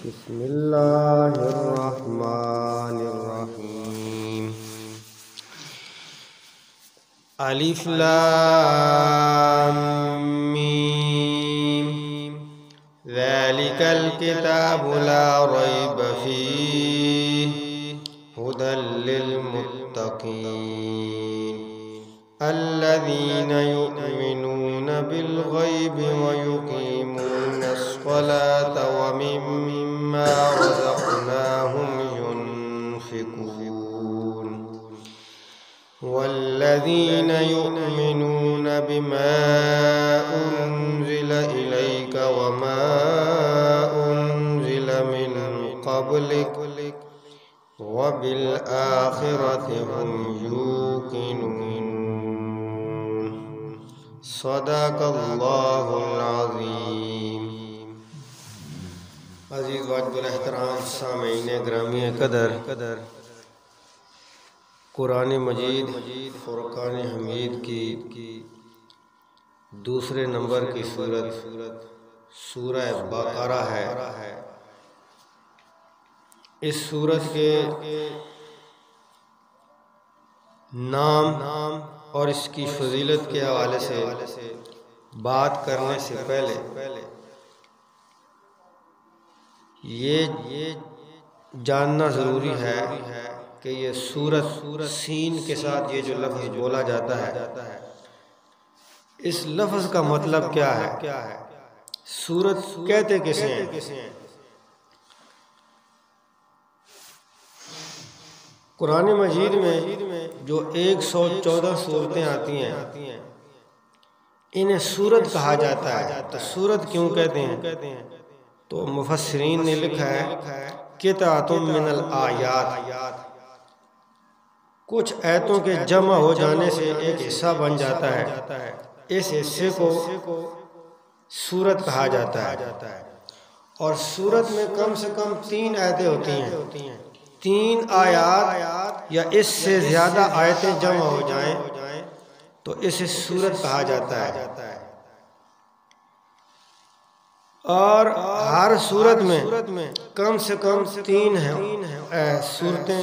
بسم اللہ الرحمن الرحیم الف لام میم ذالک الکتاب لا ریب فیہ ھدی للمتقین الذین یؤمنون بالغیب ویقیمون الصلاة ومما رزقناهم ينفقون والذین یؤمنون بما انزل الیک وما انزل من قبلک وبالآخرة هم یوقنون صدق اللہ العظیم۔ عزیز واجب الاحترام سامعین گرامی قدر، قرآن مجید فرقان حمید کی دوسرے نمبر کی سورت سورہ بقرہ ہے۔ اس سورت کے نام اور اس کی فضیلت کے حوالے سے بات کرنے سے پہلے یہ جاننا ضروری ہے کہ یہ سورت سین کے ساتھ یہ جو لفظ بولا جاتا ہے، اس لفظ کا مطلب کیا ہے؟ سورت کہتے کسے ہیں؟ قرآن مجید میں جو 114 صورتیں آتی ہیں انہیں سورت کہا جاتا ہے۔ تو سورت کیوں کہتے ہیں؟ تو مفسرین نے لکھا ہے قطعۃ من الآیات، کچھ آیتوں کے جمع ہو جانے سے ایک حصہ بن جاتا ہے، اس حصے کو سورت کہا جاتا ہے۔ اور سورت میں کم سے کم 3 آیتیں ہوتی ہیں، 3 آیات یا اس سے زیادہ آیتیں جمع ہو جائیں تو اسے سورت کہا جاتا ہے۔ اور ہر سورت میں کم سے کم 3 سورتیں،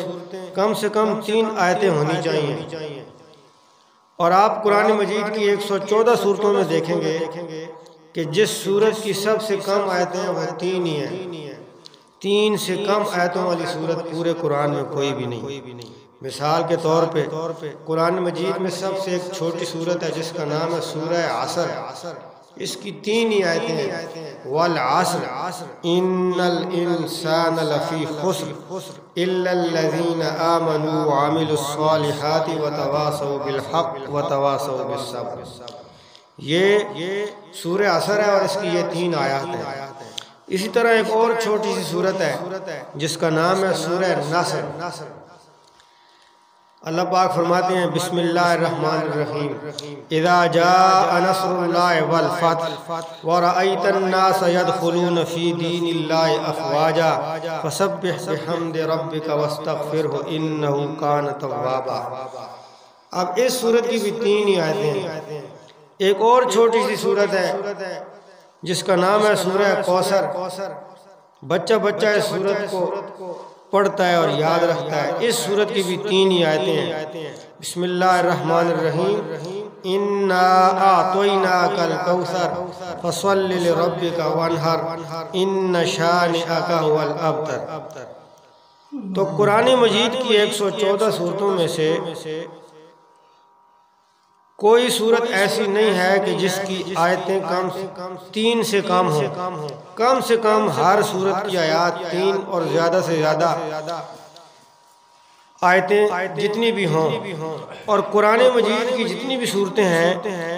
کم سے کم 3 آیتیں ہونی چاہیے۔ اور آپ قرآن مجید کی 114 صورتوں میں دیکھیں گے کہ جس سورت کی سب سے کم آیتیں ہیں وہ 3 ہی ہیں۔ 3 سے کم آیتوں والی سورت پورے قرآن میں کوئی بھی نہیں۔ مثال کے طور پہ قرآن مجید میں سب سے ایک چھوٹی سورت ہے جس کا نام ہے سورہ عصر، اس کی 3 ہی آیتیں ہیں، والعصر ان الانسان لفی خسر الا الذین آمنوا وعملوا الصالحات وتواصوا بالحق وتواصوا بالصبر۔ یہ سورہ عصر ہے اور اس کی یہ 3 آیات ہیں۔ اسی طرح ایک اور چھوٹی سی سورت ہے جس کا نام ہے سورہ نصر۔ اللہ پاک فرماتے ہیں بسم اللہ الرحمن الرحیم اذا جاء نصر اللہ والفتح ورأیت الناس يدخلون فی دین اللہ افواجا فسبح بحمد ربک واستغفرہ انہ کان توابا۔ اب اس سورت کی بھی 3 ہی آیتیں ہیں۔ ایک اور چھوٹی سی سورت ہے جس کا نام ہے سورہ کوثر۔ بچہ اس سورت کو پڑھتا ہے اور یاد رکھتا ہے۔ اس سورت کی بھی 3 ہی آیتیں ہیں۔ بسم اللہ الرحمن الرحیم انا اعطیناک الکوثر فصل لربک وانحر ان شانئک هو الابتر۔ تو قرآن مجید کی 114 صورتوں میں سے کوئی صورت ایسی نہیں ہے کہ جس کی آیتیں 3 سے کم ہوں۔ کم سے کم ہر صورت کی آیات 3 اور زیادہ سے زیادہ آیتیں جتنی بھی ہوں۔ اور قرآن مجید کی جتنی بھی صورتیں ہیں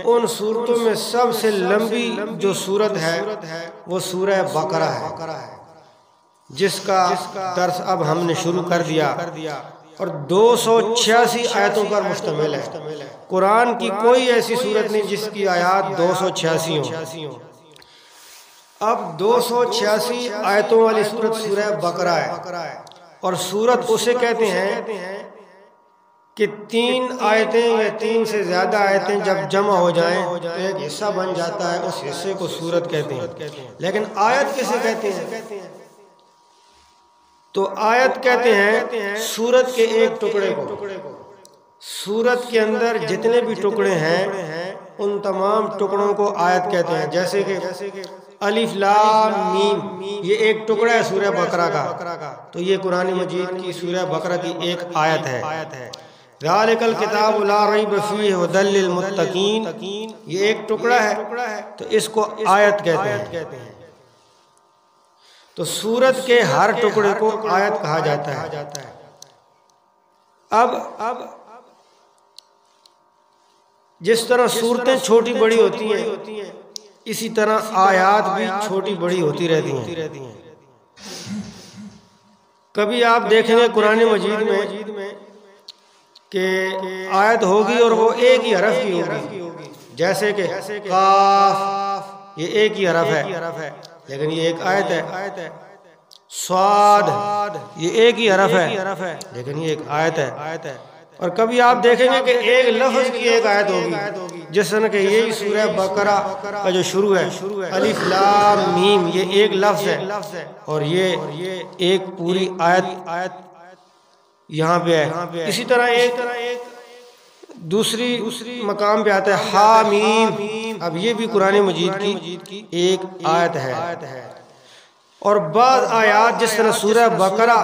ان صورتوں میں سب سے لمبی جو صورت ہے وہ سورہ بقرہ ہے، جس کا درس اب ہم نے شروع کر دیا اور 286 آیتوں پر مشتمل ہے۔ قرآن کی کوئی ایسی صورت نہیں جس کی آیات 286 ہوں۔ اب 286 آیتوں والی صورت سورہ بقرہ ہے، اور صورت اسے کہتے ہیں کہ 3 آیتیں یا 3 سے زیادہ آیتیں جب جمع ہو جائیں تو ایک حصہ بن جاتا ہے، اس حصے کو سورت کہتے ہیں۔ لیکن آیت کسے کہتے ہیں؟ تو آیت کہتے ہیں سورت کے ایک ٹکڑے کو۔ سورت کے اندر جتنے بھی ٹکڑے ہیں ان تمام ٹکڑوں کو آیت کہتے ہیں، جیسے کہ الف لام میم، یہ ایک ٹکڑا ہے سورہ بقرہ کا، تو یہ قرآن مجید کی سورہ بقرہ کی ایک آیت ہے۔ ذالک الکتاب لا ریب فیہ ھدی للمتقین، یہ ایک ٹکڑا ہے تو اس کو آیت کہتے ہیں۔ تو سورت کے ہر ٹکڑے کو آیت کہا جاتا ہے۔ اب جس طرح صورتیں چھوٹی بڑی ہوتی ہیں، اسی طرح آیات بھی چھوٹی بڑی ہوتی رہتی ہیں۔ کبھی آپ دیکھیں گے قرآن مجید میں کہ آیت ہوگی اور وہ ایک ہی حرف کی ہوگی، جیسے کہ قاف، یہ ایک ہی حرف ہے لیکن یہ ایک آیت ہے۔ صاد، یہ ایک ہی حرف ہے لیکن یہ ایک آیت ہے۔ اور کبھی آپ دیکھیں گے کہ ایک لفظ کی ایک آیت ہوگی، جس طرح کہ یہی سورہ بقرہ کا جو شروع ہے الف لام میم، یہ ایک لفظ ہے اور یہ ایک پوری آیت یہاں پہ ہے۔ اسی طرح ایک دوسری مقام پہ آتا ہے حامیم، اب یہ بھی قرآن مجید کی ایک آیت ہے۔ اور بعض آیات جس طرح سورہ بقرہ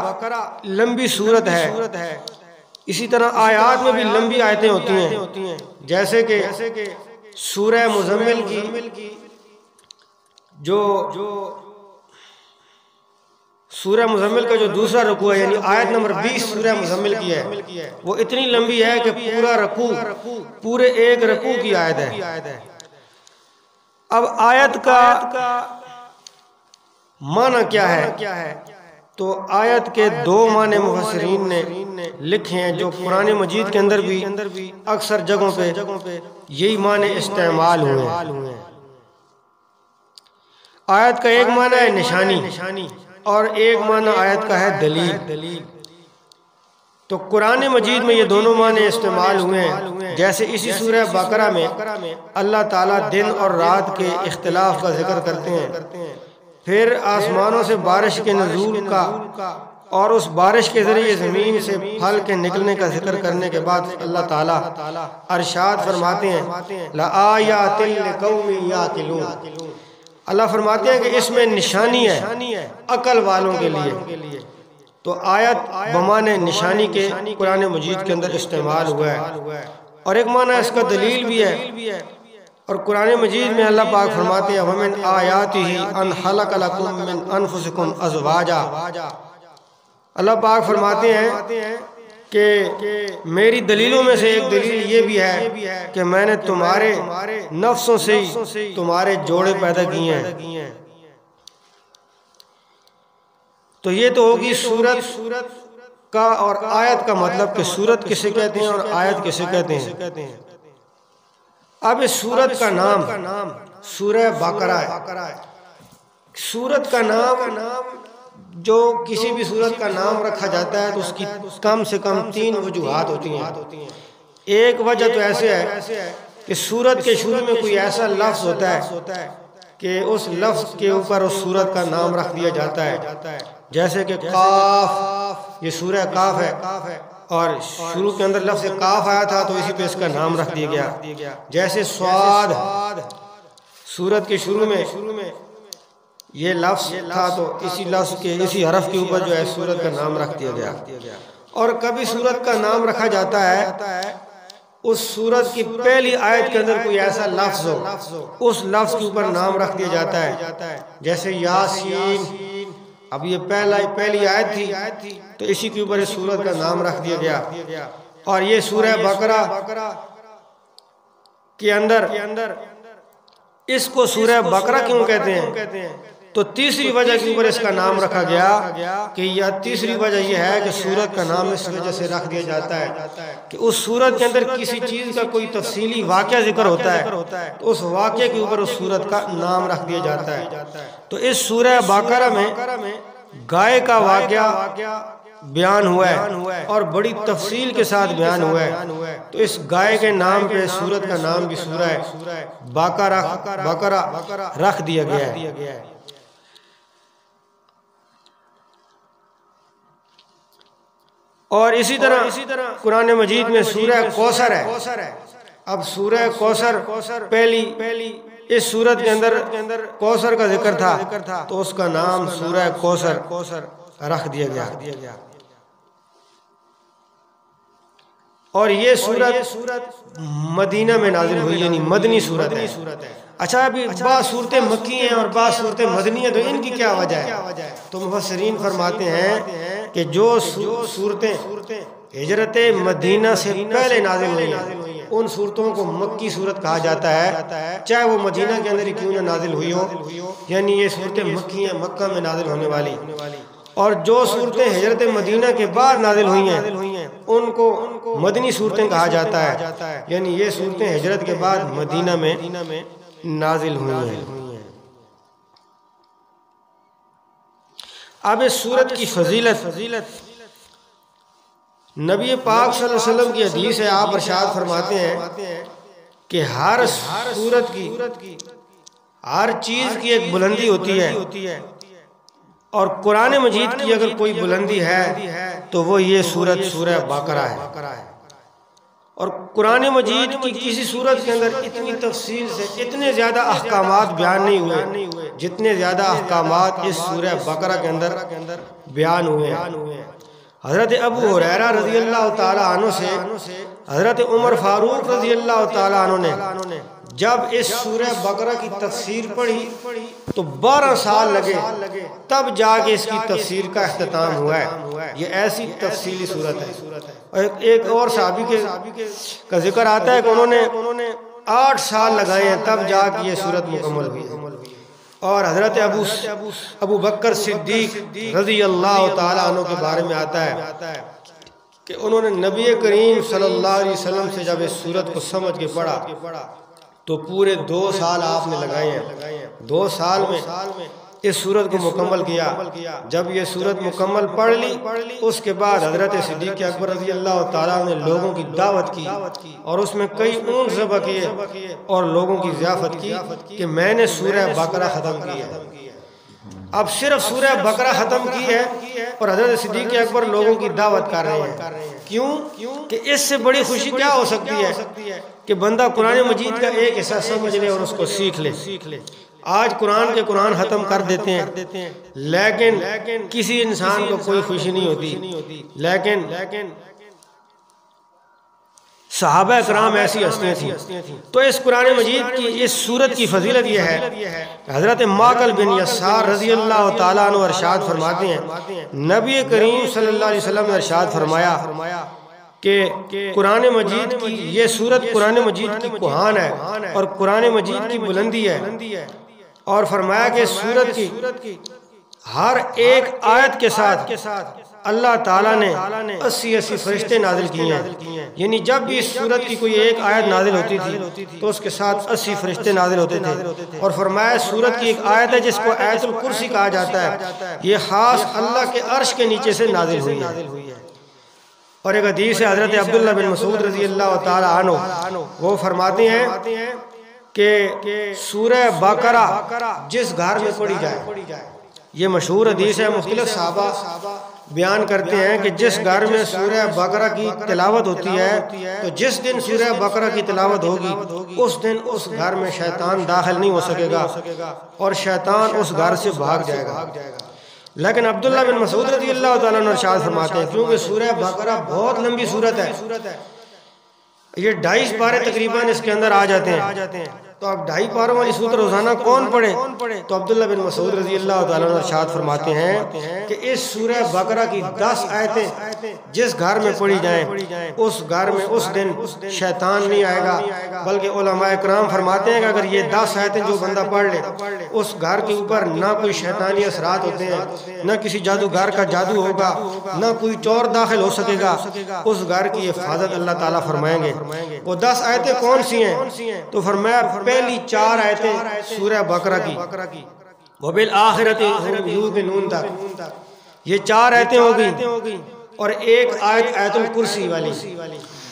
لمبی سورت ہے، اسی طرح آیات میں بھی لمبی آیتیں ہوتی ہیں، جیسے کہ سورہ مزمل کی جو سورہ مزمل کا جو دوسرا رکوع ہے، یعنی آیت نمبر 20 سورہ مزمل کی ہے، وہ اتنی لمبی ہے کہ پورا رکوع پورے ایک رکوع کی آیت ہے۔ اب آیت کا معنی کیا ہے؟ تو آیت کے دو معنی مفسرین نے لکھے ہیں، جو قرآن مجید کے اندر بھی اکثر جگہوں پہ یہی معنی استعمال ہوئے ہیں۔ آیت کا ایک معنی ہے نشانی اور ایک معنی آیت کا ہے دلیل۔ تو قرآن مجید میں یہ دونوں معنی استعمال ہوئے ہیں، جیسے اسی سورہ بقرہ میں اللہ تعالیٰ دن اور رات کے اختلاف کا ذکر کرتے ہیں، پھر آسمانوں سے بارش کے نزول کا اور اس بارش کے ذریعے زمین سے پھل کے نکلنے کا ذکر کرنے کے بعد اللہ تعالیٰ ارشاد فرماتے ہیں لآیات لقوم یعقلون، اللہ فرماتے ہیں کہ اس میں نشانی ہے عقل والوں کے لیے۔ تو آیت بمانے نشانی کے قرآن مجید کے اندر استعمال ہوا ہے، اور ایک معنی اس کا دلیل بھی ہے۔ اور قرآن مجید میں اللہ پاک فرماتے ہیں وَمِنْ آیَاتِهِ أَنْ خَلَقَ لَكُم مِّنْ أَنفُسِكُمْ أَزْوَاجًا، اللہ پاک فرماتے ہیں کہ میری دلیلوں میں سے ایک دلیل یہ بھی ہے کہ میں نے تمہارے نفسوں سے ہی تمہارے جوڑے پیدا کیے ہیں۔ تو یہ تو ہوگی سورت کا اور آیت کا مطلب کہ سورت کسے کہتے ہیں اور آیت کسے کہتے ہیں۔ اب اس سورت کا نام سورہ بقرہ ہے۔ سورت کا نام جو کسی بھی سورت کا نام رکھا جاتا ہے تو اس کی کم سے کم 3 وجوہات ہوتی ہیں۔ ایک وجہ تو ایسے ہے کہ سورت کے شروع میں کوئی ایسا لفظ ہوتا ہے کہ اس لفظ کے اوپر اس سورت کا نام رکھ دیا جاتا ہے، جیسے کہ قاف، یہ سورہ قاف ہے اور شروع کے اندر لفظ قاف آیا تھا تو اسی پہ اس کا نام رکھ دیا گیا۔ جیسے صاد، سورت کے شروع میں یہ لفظ تھا تو اسی لفظ کے اسی حرف کے اوپر جو ہے سورت کا نام رکھ دیا گیا۔ اور کبھی سورت کا نام رکھا جاتا ہے اس سورت کی پہلی آیت کے اندر کوئی ایسا لفظ ہو، اس لفظ کے اوپر نام رکھ دیا جاتا ہے، جیسے یاسین، اب یہ پہلی آیت تھی تو اسی کے اوپر اس سورت کا نام رکھ دیا گیا۔ اور یہ سورہ بقرہ کے اندر اس کو سورہ بقرہ کیوں کہتے ہیں؟ تو تیسری وجہ کے اوپر اس کا نام رکھا گیا کہ یہ تیسری وجہ یہ ہے کہ سورت کا نام اس وجہ سے رکھ دیا جاتا ہے کہ اس سورت کے اندر کسی چیز کا کوئی تفصیلی واقعہ ذکر ہوتا ہے تو اس واقعے کے اوپر اس سورت کا نام رکھ دیا جاتا ہے۔ تو اس سورہ بقرہ میں گائے کا واقعہ بیان ہوا ہے اور بڑی تفصیل کے ساتھ بیان ہوا ہے، تو اس گائے کے نام پہ سورت کا نام بھی سورہ بقرہ رکھ دیا گیا ہے۔ اور اسی طرح قرآن مجید میں سورہ کوثر ہے. اب سورہ کوثر پہلی اس سورت کے اندر کوثر کا ذکر تھا تو اس کا نام سورہ کوثر رکھ دیا گیا. اور یہ سورت مدینہ میں نازل ہوئی، یعنی مدنی سورت ہے. اچھا ابھی بعض صورتیں مکی ہیں اور بعض صورتیں مدنی ہیں، تو ان کی کیا وجہ ہے؟ تو مفسرین فرماتے ہیں کہ جو صورتیں ہجرت مدینہ سے پہلے نازل ہوئی ہیں ان صورتوں کو مکی صورت کہا جاتا ہے، چاہے وہ مدینہ کے اندر ہی کیوں نہ نازل ہوئی ہو. یعنی یہ صورتیں مکی ہیں، مکہ میں نازل ہونے والی. اور جو صورتیں ہجرت مدینہ کے بعد نازل ہوئی ہیں ان کو مدنی صورتیں کہا جاتا ہے، یعنی یہ صورتیں ہجرت کے بعد مدینہ میں نازل ہوئی ہیں. اب اس سورت کی فضیلت نبی پاک صلی اللہ علیہ وسلم کی حدیث ہے. آپ ارشاد فرماتے ہیں کہ ہر سورت کی، ہر چیز کی ایک بلندی ہوتی ہے، اور قرآن مجید کی اگر کوئی بلندی ہے تو وہ یہ سورت سورہ بقرہ ہے. اور قرآن مجید کی کسی سورت کے اندر اتنی تفصیل سے اتنے زیادہ احکامات بیان نہیں ہوئے جتنے زیادہ احکامات اس سورہ بقرہ کے اندر بیان ہوئے ہیں. حضرت ابو ہریرہ رضی اللہ تعالیٰ عنہ سے حضرت عمر فاروق رضی اللہ تعالیٰ عنہ نے جب اس سورہ بقرہ کی تفسیر پڑھی تو 12 سال لگے، تب جا کے اس کی تفسیر کا اختتام ہوا ہے. یہ ایسی تفصیلی صورت ہے. اور ایک اور صحابی کا ذکر آتا ہے کہ انہوں نے 8 سال لگائے ہیں تب جا کے یہ صورت مکمل ہوئی. اور حضرت ابو بکر صدیق رضی اللہ تعالیٰ عنہ کے بارے میں آتا ہے کہ انہوں نے نبی کریم صلی اللہ علیہ وسلم سے جب اس صورت کو سمجھ کے پڑھا تو پورے 2 سال آپ نے لگائے ہیں. 2 سال میں اس صورت کو مکمل کیا. جب یہ صورت مکمل پڑھ لی اس کے بعد حضرت صدیق اکبر رضی اللہ تعالیٰ نے لوگوں کی دعوت کی اور اس میں کئی اونٹ ذبح کیے اور لوگوں کی ضیافت کی کہ میں نے سورہ بقرہ ختم کی ہے. اب صرف سورہ بقرہ ختم کی ہے اور حضرت صدیق اکبر لوگوں کی دعوت کر رہے ہیں. کیوں کہ اس سے بڑی خوشی کیا ہو سکتی ہے کہ بندہ قرآن مجید کا ایک حصہ سمجھ لے اور اس کو سیکھ لے. آج قرآن ختم کر دیتے ہیں لیکن کسی انسان کو کوئی خوشی نہیں ہوتی. لیکن صحابہ کرام ایسی ہستیاں تھیں. تو اس قرآن مجید کی اس سورت کی فضیلت یہ ہے کہ حضرت ماقل بن یسار رضی اللہ تعالیٰ عنہ ارشاد فرماتے ہیں نبی کریم صلی اللہ علیہ وسلم نے ارشاد فرمایا کہ قرآن مجید کی یہ سورت قرآن مجید کی کوہان ہے اور قرآن مجید کی بلندی ہے. اور فرمایا کہ سورت کی ہر ایک آیت کے ساتھ اللہ تعالیٰ نے 80 فرشتے نازل کیے ہیں. یعنی جب بھی اس سورت کی کوئی ایک آیت نازل ہوتی تھی تو اس کے ساتھ 80 فرشتے نازل ہوتے تھے. اور فرمایا سورت کی ایک آیت ہے جس کو آیت الکرسی کہا جاتا ہے، یہ خاص اللہ کے عرش کے نیچے سے نازل ہوئی ہے. اور ایک حدیث ہے حضرت عبداللہ بن مسعود رضی اللہ تعالی عنہ، وہ فرماتے ہیں کہ سورہ بقرہ جس گھر میں پڑھی جائے، یہ مشہور حدیث ہے، مختلف صحابہ بیان کرتے ہیں کہ جس گھر میں سورہ بقرہ کی تلاوت ہوتی ہے تو جس دن سورہ بقرہ کی تلاوت ہوگی اس دن اس گھر میں شیطان داخل نہیں ہو سکے گا اور شیطان اس گھر سے بھاگ جائے گا. لیکن عبداللہ بن مسعود رضی اللہ تعالیٰ عنہ ارشاد فرماتے ہیں کیونکہ سورہ بقرہ بہت لمبی سورت ہے، یہ 2.5 پارے تقریباً اس کے اندر آ جاتے ہیں، تو اب 2.5 پاروں والی سورت روزانہ کون پڑھے؟ تو عبداللہ بن مسعود رضی اللہ تعالیٰ عنہ ارشاد فرماتے ہیں کہ اس سورہ بقرہ کی 10 آیتیں جس گھر میں پڑھی جائیں اس گھر میں اس دن شیطان نہیں آئے گا. بلکہ علماء کرام فرماتے ہیں کہ اگر یہ 10 آیتیں جو بندہ پڑھ لے اس گھر کے اوپر نہ کوئی شیطانی اثرات ہوتے ہیں، نہ کسی جادوگر کا جادو ہوگا، نہ کوئی چور داخل ہو سکے گا، اس گھر کی حفاظت اللہ تعالیٰ فرمائیں گے. وہ 10 آیتیں کون سی ہیں؟ تو فرمایا پہلی 4 آیتیں سورہ بقرہ کی وَبِالْآخِرَةِ هُمْ يُوقِنُونَ تک، یہ 4 آیتیں ہو گئی، اور ایک آیت آیت الکرسی والی،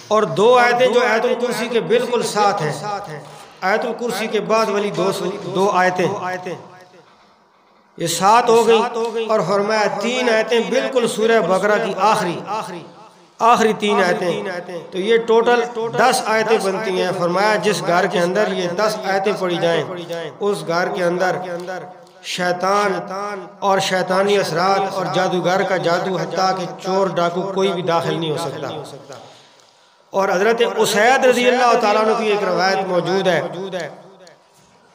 اور 2 آیتیں جو آیت الکرسی کے بالکل ساتھ ہیں. آیت الکرسی کے بعد والی 2 آیتیں یہ 7 ہو گئی، اور فرمایا 3 آیتیں بالکل سورہ بقرہ کی آخری آخری 3 آیتیں، تو یہ ٹوٹل 10 آیتیں بنتی ہیں۔ فرمایا جس گھر کے اندر یہ 10 آیتیں پڑھی جائیں اس گھر کے اندر شیطان اور شیطانی اثرات اور جادوگر کا جادو حتیٰ کہ چور ڈاکو کوئی بھی داخل نہیں ہو سکتا۔ اور حضرت اسید رضی اللہ تعالیٰ عنہ کی ایک روایت موجود ہے،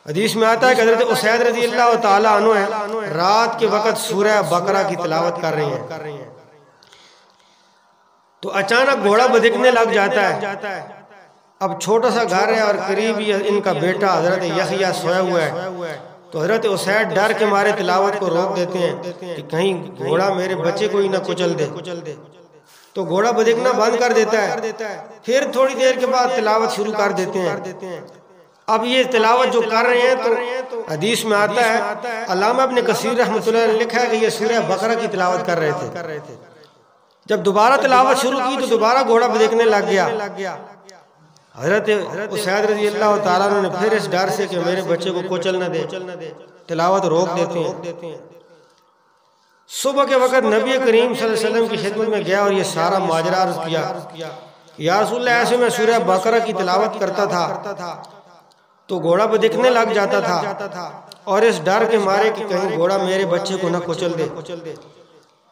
حدیث میں آتا ہے کہ حضرت اسید رضی اللہ تعالیٰ عنہ رات کے وقت سورہ بقرہ کی تلاوت کر رہے ہیں، تو اچانک گھوڑا بدکنے لگ جاتا ہے۔ اب چھوٹا سا گھر ہے اور قریب ہی ان کا بیٹا حضرت یحییٰ سویا ہوا ہے، تو حضرت اسید ڈر کے مارے تلاوت کو روک دیتے ہیں کہ کہیں گھوڑا میرے بچے کو ہی نہ کچل دے، تو گھوڑا بدکنا بند کر دیتا ہے۔ پھر تھوڑی دیر کے بعد تلاوت شروع کر دیتے ہیں۔ اب یہ تلاوت جو کر رہے ہیں تو حدیث میں آتا ہے، علامہ ابن کثیر رحمۃ اللہ نے لکھا ہے کہ یہ سورہ بقرہ کی تلاوت کر رہے تھے۔ جب دوبارہ تلاوت شروع کی تو دوبارہ گھوڑا بدکنے لگ گیا۔ حضرت اسید رضی اللہ تعالیٰ نے پھر اس ڈر سے کہ میرے بچے کو کچل نہ دے تلاوت روک دیتے ہیں۔ صبح کے وقت نبی کریم صلی اللہ علیہ وسلم کی خدمت میں گیا اور یہ سارا ماجرا عرض کیا، یا رسول اللہ ایسے میں سورہ بقرہ کی تلاوت کرتا تھا تو گھوڑا بدکنے لگ جاتا تھا، اور اس ڈر کے مارے کہ کہیں گھوڑا میرے بچے کو نہ کچل دے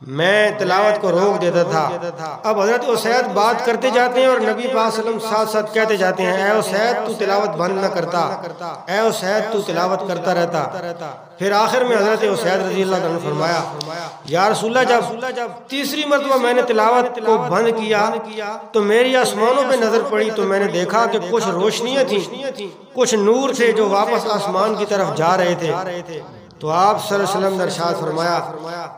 میں تلاوت کو روک دیتا تھا۔ اب حضرت اسید بات کرتے جاتے ہیں اور نبی پاک صلی اللہ علیہ وسلم ساتھ ساتھ کہتے جاتے ہیں، اے اسید تو تلاوت بند نہ کرتا، اے اسید تو تلاوت کرتا رہتا۔ پھر آخر میں حضرت اسید رضی اللہ عنہ نے فرمایا، یا رسول اللہ جب تیسری مرتبہ میں نے تلاوت کو بند کیا تو میری آسمانوں پہ نظر پڑی تو میں نے دیکھا کہ کچھ روشنیاں تھیں، کچھ نور تھے جو واپس آسمان کی طرف جا رہے تھے۔ تو آپ صلی اللہ علیہ وسلم نے ارشاد فرمایا،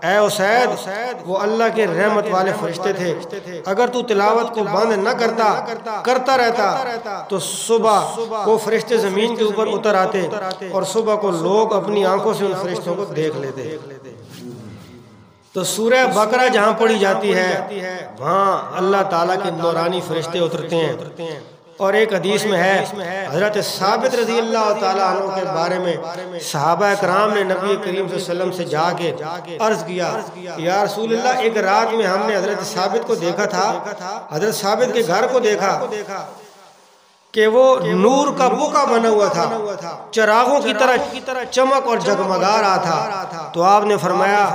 اے اسید وہ اللہ کے رحمت والے فرشتے تھے، اگر تو تلاوت کو بند نہ کرتا رہتا تو صبح وہ فرشتے زمین کے اوپر اتر آتے اور صبح کو لوگ اپنی آنکھوں سے ان فرشتوں کو دیکھ لیتے۔ تو سورہ بقرہ جہاں پڑھی جاتی ہے وہاں اللہ تعالیٰ کے نورانی فرشتے اترتے ہیں۔ اور ایک حدیث میں ہے، حضرت ثابت رضی اللہ تعالیٰ عنہ کے بارے میں صحابہ اکرام نے نبی کریم صلی اللہ علیہ وسلم سے جا کے عرض کیا، یا رسول اللہ ایک رات میں ہم نے حضرت ثابت کو دیکھا تھا، حضرت ثابت کے گھر کو دیکھا کہ وہ نور کا بقعہ بنا ہوا تھا، چراغوں کی طرح چمک اور جگمگا رہا تھا۔ تو آپ نے فرمایا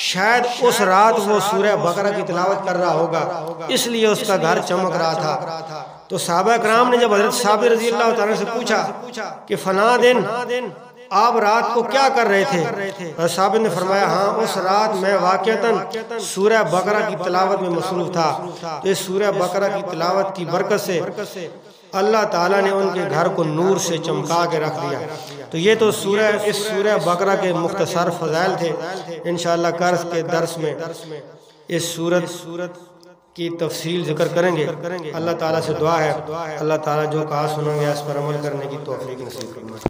شاید اس رات وہ سورہ بقرہ کی تلاوت کر رہا ہوگا اس لیے اس کا گھر چمک رہا تھا۔ تو صحابہ اکرام نے جب حضرت ثابت رضی اللہ تعالیٰ سے پوچھا کہ فلاں دن آپ رات کو کیا کر رہے تھے، حضرت ثابت نے فرمایا ہاں اس رات میں واقعتاً سورہ بقرہ کی تلاوت میں مصروف تھا۔ تو اس سورہ بقرہ کی تلاوت کی برکت سے اللہ تعالیٰ نے ان کے گھر کو نور سے چمکا کے رکھ دیا۔ تو یہ تو اس سورہ بقرہ کے مختصر فضائل تھے۔ انشاءاللہ قرض کے درس میں اس سورت کی تفصیل ذکر کریں گے۔ اللہ تعالیٰ سے دعا ہے اللہ تعالیٰ جو کہا سنیں گے اس پر عمل کرنے کی توفیق نصیب فرمائے۔